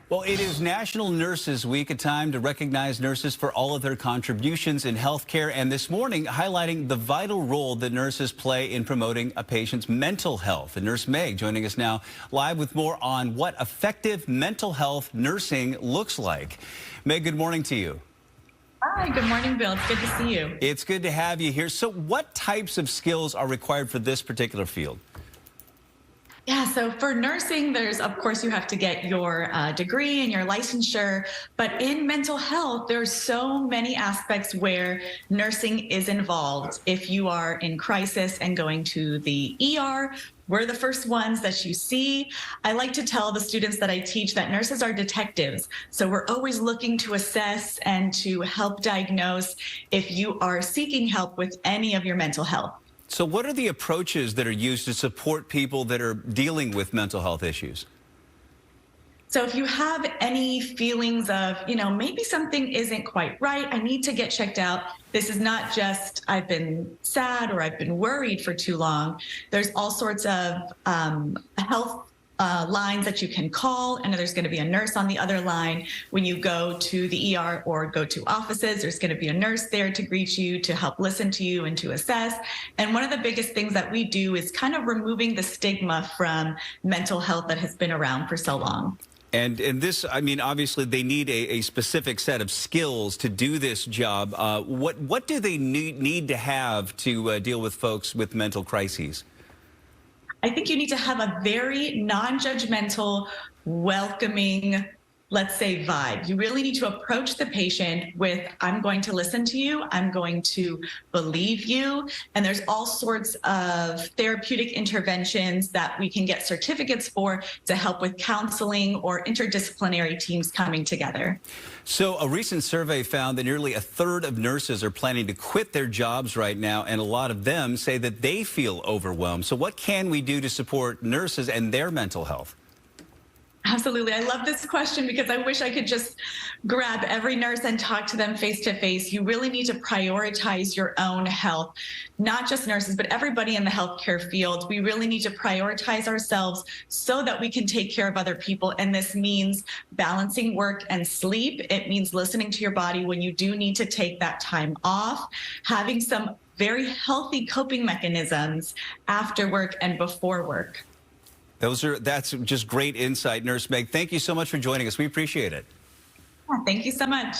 Well, it is National Nurses Week, a time to recognize nurses for all of their contributions in healthcare. And this morning, highlighting the vital role that nurses play in promoting a patient's mental health. And Nurse Meg joining us now live with more on what effective mental health nursing looks like. Meg, good morning to you. Hi, good morning, Bill. It's good to see you. It's good to have you here. So what types of skills are required for this particular field? Yeah, so for nursing, of course, you have to get your degree and your licensure. But in mental health, there's so many aspects where nursing is involved. If you are in crisis and going to the ER, we're the first ones that you see. I like to tell the students that I teach that nurses are detectives. So we're always looking to assess and to help diagnose if you are seeking help with any of your mental health. So what are the approaches that are used to support people that are dealing with mental health issues? So if you have any feelings of, maybe something isn't quite right, I need to get checked out. This is not just I've been sad or I've been worried for too long. There's all sorts of health lines that you can call, and there's going to be a nurse on the other line. When you go to the ER or go to offices, there's going to be a nurse there to greet you, to help listen to you and to assess. And one of the biggest things that we do is kind of removing the stigma from mental health that has been around for so long. And this, I mean, obviously they need a specific set of skills to do this job. What do they need to have to deal with folks with mental crises? I think you need to have a very non-judgmental, welcoming, let's say, vibe. You really need to approach the patient with, I'm going to listen to you, I'm going to believe you. And there's all sorts of therapeutic interventions that we can get certificates for to help with counseling or interdisciplinary teams coming together. So a recent survey found that nearly a third of nurses are planning to quit their jobs right now, and a lot of them say that they feel overwhelmed. So what can we do to support nurses and their mental health? Absolutely. I love this question because I wish I could just grab every nurse and talk to them face to face. You really need to prioritize your own health, not just nurses, but everybody in the healthcare field. We really need to prioritize ourselves so that we can take care of other people. And this means balancing work and sleep. It means listening to your body when you do need to take that time off, having some very healthy coping mechanisms after work and before work. That's just great insight, Nurse Meg. Thank you so much for joining us. We appreciate it. Yeah, thank you so much.